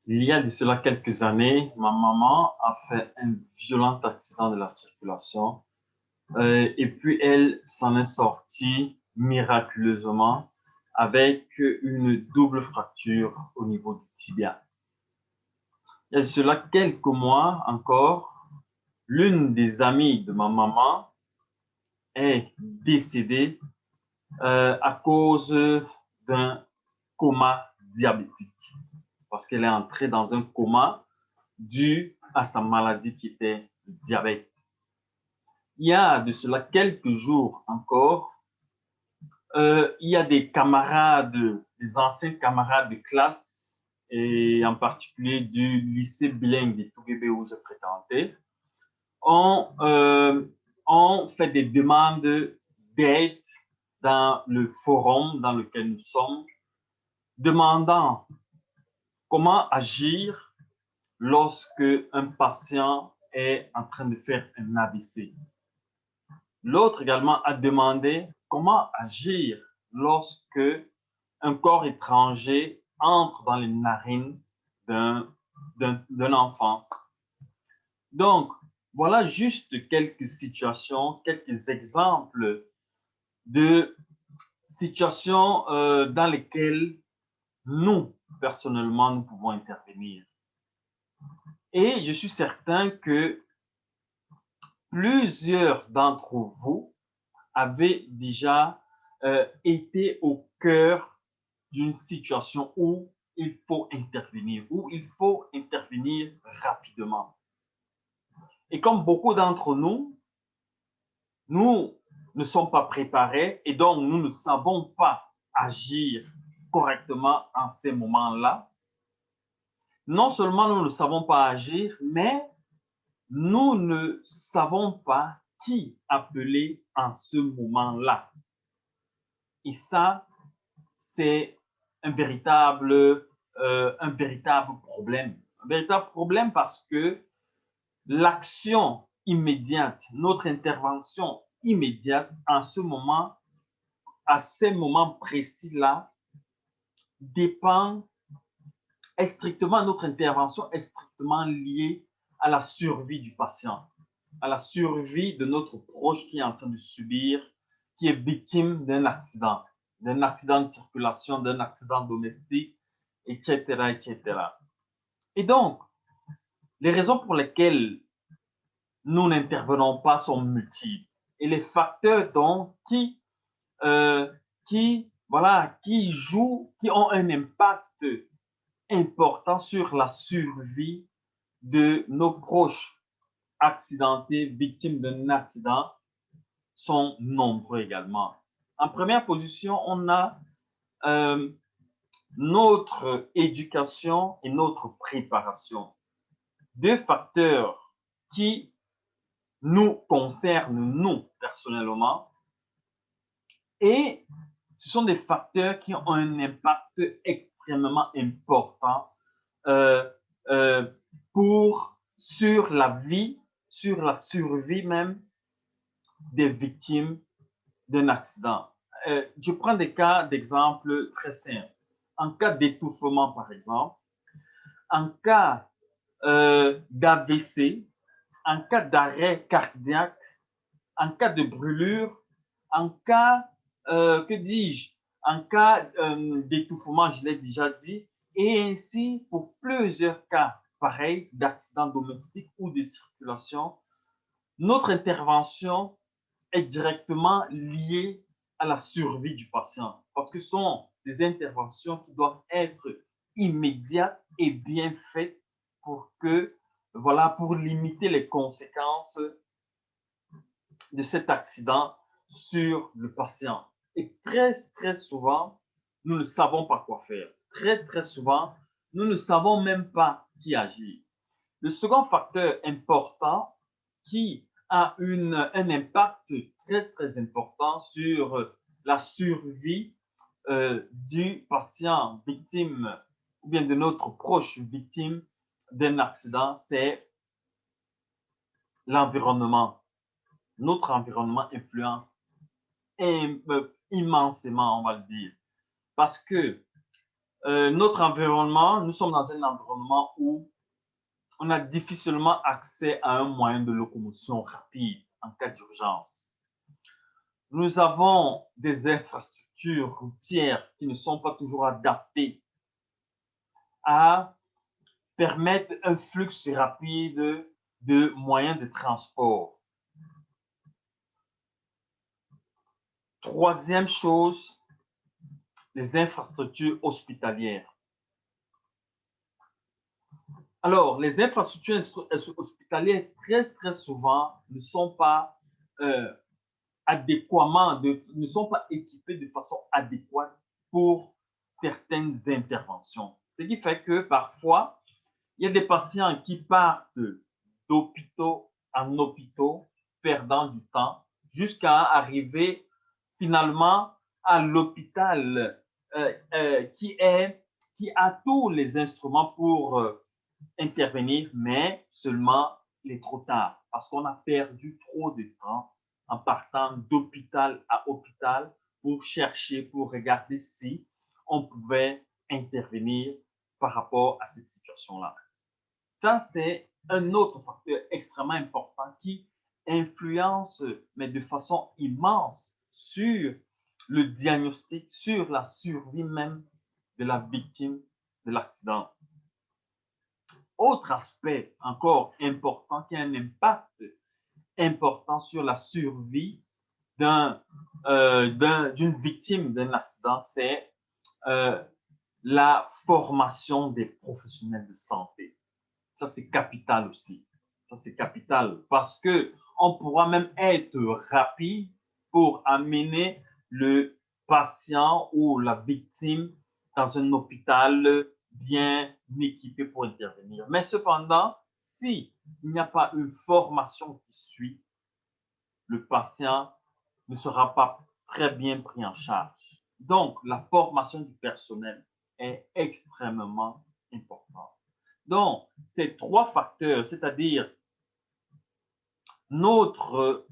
Il y a de cela quelques années, ma maman a fait un violent accident de la circulation et puis elle s'en est sortie miraculeusement avec une double fracture au niveau du tibia. Il y a de cela quelques mois encore, l'une des amies de ma maman est décédée à cause d'un coma diabétique parce qu'elle est entrée dans un coma dû à sa maladie qui était le diabète. Il y a de cela quelques jours encore, il y a des camarades, des anciens camarades de classe, et en particulier du lycée bilingue de Touguébé où je fréquentais, ont fait des demandes d'aide dans le forum dans lequel nous sommes, demandant comment agir lorsque un patient est en train de faire un AVC. L'autre également a demandé comment agir lorsque un corps étranger entre dans les narines d'un enfant. Donc, voilà juste quelques situations, quelques exemples de situations dans lesquelles nous, personnellement, nous pouvons intervenir. Et je suis certain que plusieurs d'entre vous avaient déjà été au cœur d'une situation où il faut intervenir rapidement. Et comme beaucoup d'entre nous, nous ne sommes pas préparés et donc nous ne savons pas agir correctement en ces moments-là. Non seulement nous ne savons pas agir, mais nous ne savons pas qui appeler en ce moment-là. Et ça, c'est un véritable problème. Un véritable problème parce que l'action immédiate, notre intervention immédiate en ce moment, à ces moments précis-là, dépend strictement, notre intervention est strictement liée à la survie du patient, à la survie de notre proche qui est en train de subir, qui est victime d'un accident de circulation, d'un accident domestique, etc., etc. Et donc, les raisons pour lesquelles nous n'intervenons pas sont multiples. Et les facteurs donc euh, qui jouent, qui ont un impact important sur la survie de nos proches accidentés, victimes d'un accident, sont nombreux également. En première position, on a euh, notre éducation et notre préparation. Deux facteurs qui nous concernent, nous, personnellement, et ce sont des facteurs qui ont un impact extrêmement important euh, euh, sur la vie, sur la survie même des victimes d'un accident. Je prends des cas d'exemple très simples. En cas d'étouffement, par exemple, en cas d'AVC, en cas d'arrêt cardiaque, en cas de brûlure, en cas, que dis-je, en cas d'étouffement, je l'ai déjà dit, et ainsi pour plusieurs cas pareils d'accidents domestiques ou de circulation, notre intervention est directement liée à la survie du patient parce que ce sont des interventions qui doivent être immédiates et bien faites pour limiter les conséquences de cet accident sur le patient. Et très souvent, nous ne savons pas quoi faire. Très souvent, nous ne savons même pas qui agir. Le second facteur important qui a un impact très important sur la survie du patient victime ou bien de notre proche victime d'un accident, c'est l'environnement. Notre environnement influence immensément, on va le dire. Parce que notre environnement, nous sommes dans un environnement où on a difficilement accès à un moyen de locomotion rapide en cas d'urgence. Nous avons des infrastructures routières qui ne sont pas toujours adaptées à permettre un flux rapide de moyens de transport. Troisième chose, les infrastructures hospitalières. Alors, les infrastructures hospitalières, très souvent, ne sont pas ne sont pas équipées de façon adéquate pour certaines interventions. Ce qui fait que parfois, il y a des patients qui partent d'hôpitaux en hôpitaux, perdant du temps, jusqu'à arriver finalement à l'hôpital qui a tous les instruments pour intervenir, mais seulement il est trop tard parce qu'on a perdu trop de temps en partant d'hôpital à hôpital pour chercher, pour regarder si on pouvait intervenir par rapport à cette situation-là. Ça, c'est un autre facteur extrêmement important qui influence, mais de façon immense, sur le diagnostic, sur la survie même de la victime de l'accident. Autre aspect encore important qui a un impact important sur la survie d'une victime d'un accident, c'est la formation des professionnels de santé. Ça, c'est capital aussi. Ça, c'est capital parce qu'on pourra même être rapide pour amener le patient ou la victime dans un hôpital bien équipé pour intervenir. Mais cependant, s'il n'y a pas une formation qui suit, le patient ne sera pas très bien pris en charge. Donc, la formation du personnel est extrêmement importante. Donc, ces trois facteurs, c'est-à-dire notre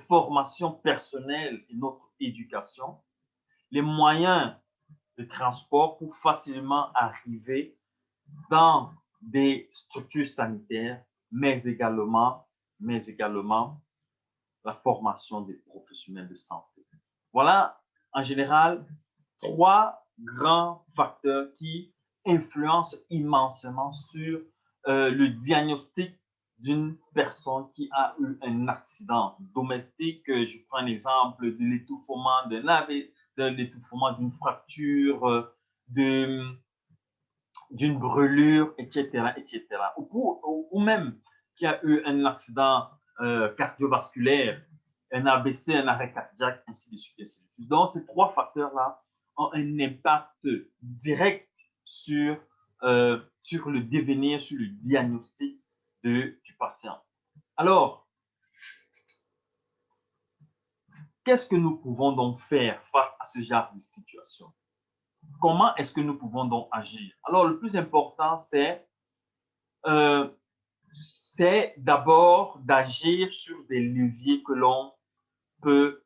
formation personnelle et notre éducation, les moyens de transport pour facilement arriver dans des structures sanitaires, mais également la formation des professionnels de santé. Voilà, en général, trois grands facteurs qui influencent immensément sur le diagnostic d'une personne qui a eu un accident domestique. Je prends un exemple de l'étouffement d'un AVC, de l'étouffement d'une fracture, d'une brûlure, etc., etc. Ou même qui a eu un accident cardiovasculaire, un AVC, un arrêt cardiaque, ainsi de suite, ainsi de suite. Donc, ces trois facteurs-là ont un impact direct sur le devenir, sur le diagnostic du patient. Alors, qu'est-ce que nous pouvons donc faire face à ce genre de situation? Comment est-ce que nous pouvons donc agir? Alors, le plus important, c'est d'abord d'agir sur des leviers que l'on peut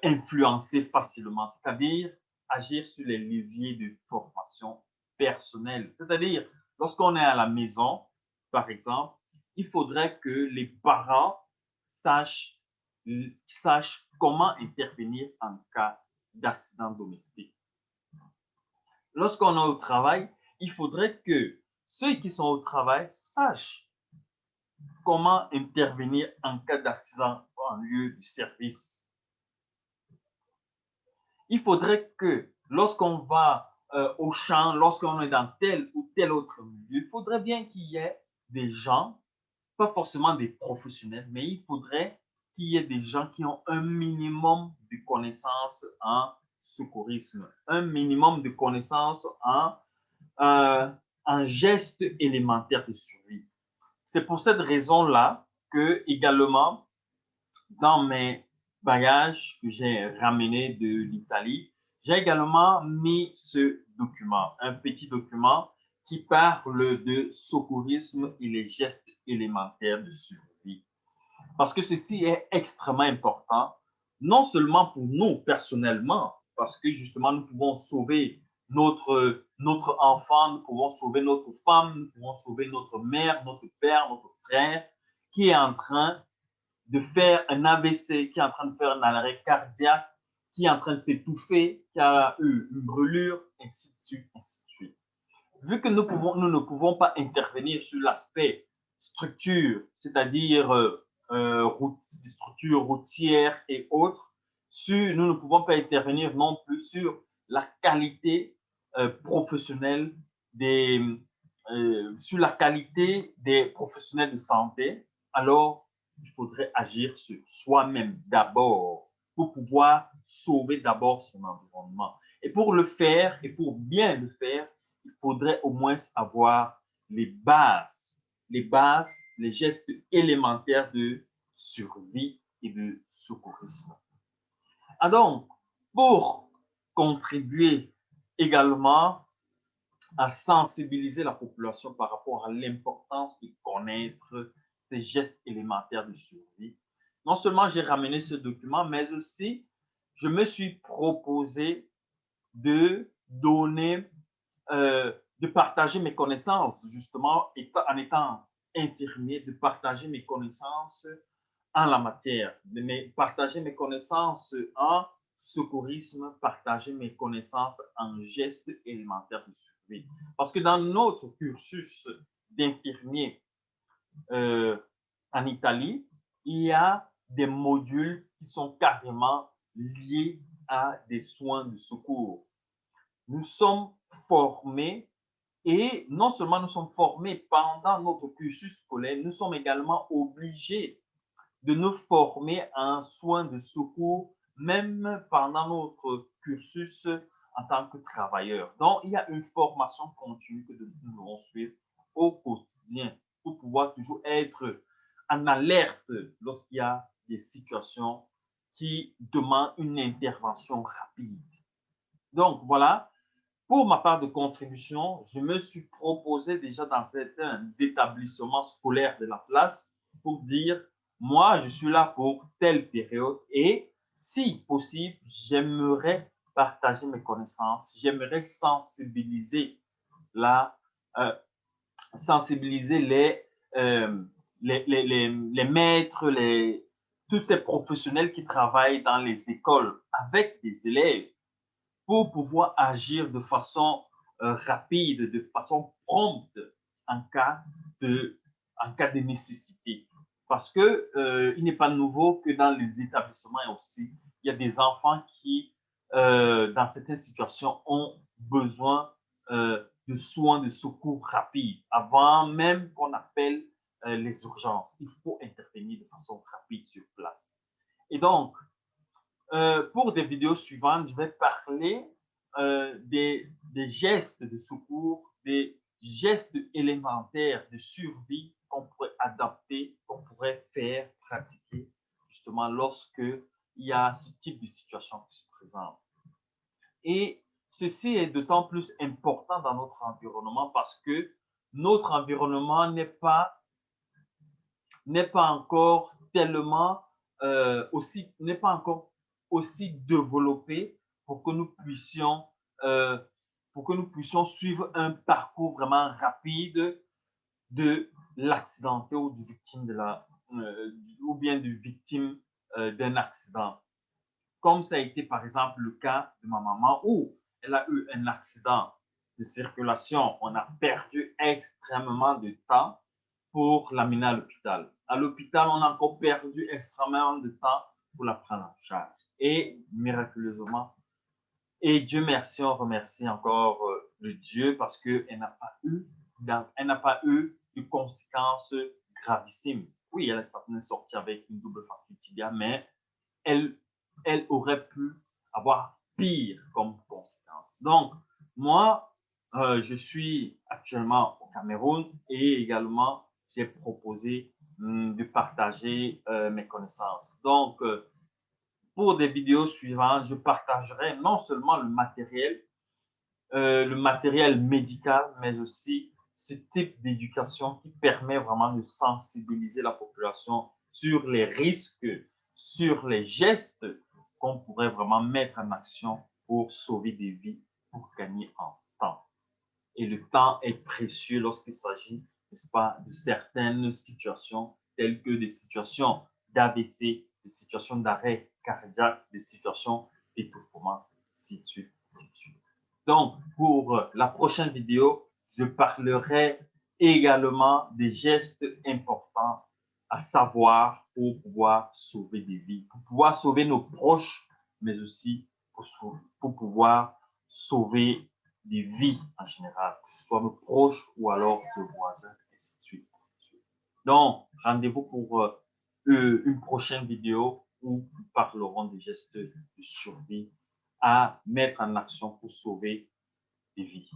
influencer facilement, c'est-à-dire agir sur les leviers de formation personnelle. C'est-à-dire, lorsqu'on est à la maison, par exemple, il faudrait que les parents sachent comment intervenir en cas d'accident domestique. Lorsqu'on est au travail, il faudrait que ceux qui sont au travail sachent comment intervenir en cas d'accident en lieu du service. Il faudrait que lorsqu'on va au champ, lorsqu'on est dans tel ou tel autre milieu, il faudrait bien qu'il y ait des gens, pas forcément des professionnels, mais il faudrait qu'il y ait des gens qui ont un minimum de connaissances en secourisme, un minimum de connaissances en gestes élémentaires de survie. C'est pour cette raison-là que également, dans mes bagages que j'ai ramenés de l'Italie, j'ai également mis ce document, un petit document qui parle de secourisme et les gestes élémentaires de survie. Parce que ceci est extrêmement important, non seulement pour nous personnellement, parce que justement nous pouvons sauver notre enfant, nous pouvons sauver notre femme, nous pouvons sauver notre mère, notre père, notre frère, qui est en train de faire un AVC, qui est en train de faire un arrêt cardiaque, qui est en train de s'étouffer, qui a eu une brûlure, ainsi de suite, ainsi de suite. Vu que nous ne pouvons pas intervenir sur l'aspect structure, c'est-à-dire structure routière et autres, nous ne pouvons pas intervenir non plus sur la qualité professionnelle sur la qualité des professionnels de santé, alors il faudrait agir sur soi-même d'abord pour pouvoir sauver d'abord son environnement. Et pour le faire, et pour bien le faire, il faudrait au moins avoir les gestes élémentaires de survie et de secourisme. Donc, pour contribuer également à sensibiliser la population par rapport à l'importance de connaître ces gestes élémentaires de survie, non seulement j'ai ramené ce document, mais aussi je me suis proposé de donner de partager mes connaissances, justement, en étant infirmier, de partager mes connaissances en la matière, de partager mes connaissances en secourisme, partager mes connaissances en gestes élémentaires de survie. Parce que dans notre cursus d'infirmier en Italie, il y a des modules qui sont carrément liés à des soins de secours. Nous sommes formés et non seulement nous sommes formés pendant notre cursus scolaire, nous sommes également obligés de nous former en soins de secours, même pendant notre cursus en tant que travailleur. Donc, il y a une formation continue que nous devons suivre au quotidien pour pouvoir toujours être en alerte lorsqu'il y a des situations qui demandent une intervention rapide. Donc, voilà. Pour ma part de contribution, je me suis proposé déjà dans certains établissements scolaires de la place pour dire, moi, je suis là pour telle période et si possible, j'aimerais partager mes connaissances, j'aimerais sensibiliser, sensibiliser les maîtres, tous ces professionnels qui travaillent dans les écoles avec des élèves pour pouvoir agir de façon rapide, de façon prompte en cas de nécessité. Parce que il n'est pas nouveau que dans les établissements aussi, il y a des enfants qui, dans certaines situations, ont besoin de soins de secours rapides avant même qu'on appelle les urgences. Il faut intervenir de façon rapide sur place. Et donc, pour des vidéos suivantes, je vais parler des gestes de secours, des gestes élémentaires de survie qu'on pourrait adapter, qu'on pourrait faire, pratiquer, justement, lorsque il y a ce type de situation qui se présente. Et ceci est d'autant plus important dans notre environnement parce que notre environnement n'est pas encore tellement n'est pas encore aussi développé pour que nous puissions suivre un parcours vraiment rapide de l'accidenté ou du victime ou bien du victime d'un accident. Comme ça a été par exemple le cas de ma maman où elle a eu un accident de circulation, on a perdu extrêmement de temps pour l'amener à l'hôpital. À l'hôpital, on a encore perdu extrêmement de temps pour la prendre en charge. Et miraculeusement, et Dieu merci, on remercie encore le Dieu parce qu'elle n'a pas eu de conséquences gravissimes. Oui, elle est sortie avec une double fracture tibia, mais elle, elle aurait pu avoir pire comme conséquence. Donc, moi, je suis actuellement au Cameroun et également, j'ai proposé de partager mes connaissances. Donc, pour des vidéos suivantes, je partagerai non seulement le matériel médical, mais aussi ce type d'éducation qui permet vraiment de sensibiliser la population sur les risques, sur les gestes qu'on pourrait vraiment mettre en action pour sauver des vies, pour gagner en temps. Et le temps est précieux lorsqu'il s'agit, n'est-ce pas, de certaines situations telles que des situations d'AVC, des situations d'arrêt cardiaque, des situations d'étouffement, ainsi de suite, ainsi de suite. Donc, pour la prochaine vidéo, je parlerai également des gestes importants à savoir pour pouvoir sauver des vies, pour pouvoir sauver nos proches, mais aussi pour pouvoir sauver des vies en général, que ce soit nos proches ou alors nos voisins, ainsi de suite. Donc, rendez-vous pour une prochaine vidéo où nous parlerons des gestes de survie à mettre en action pour sauver des vies.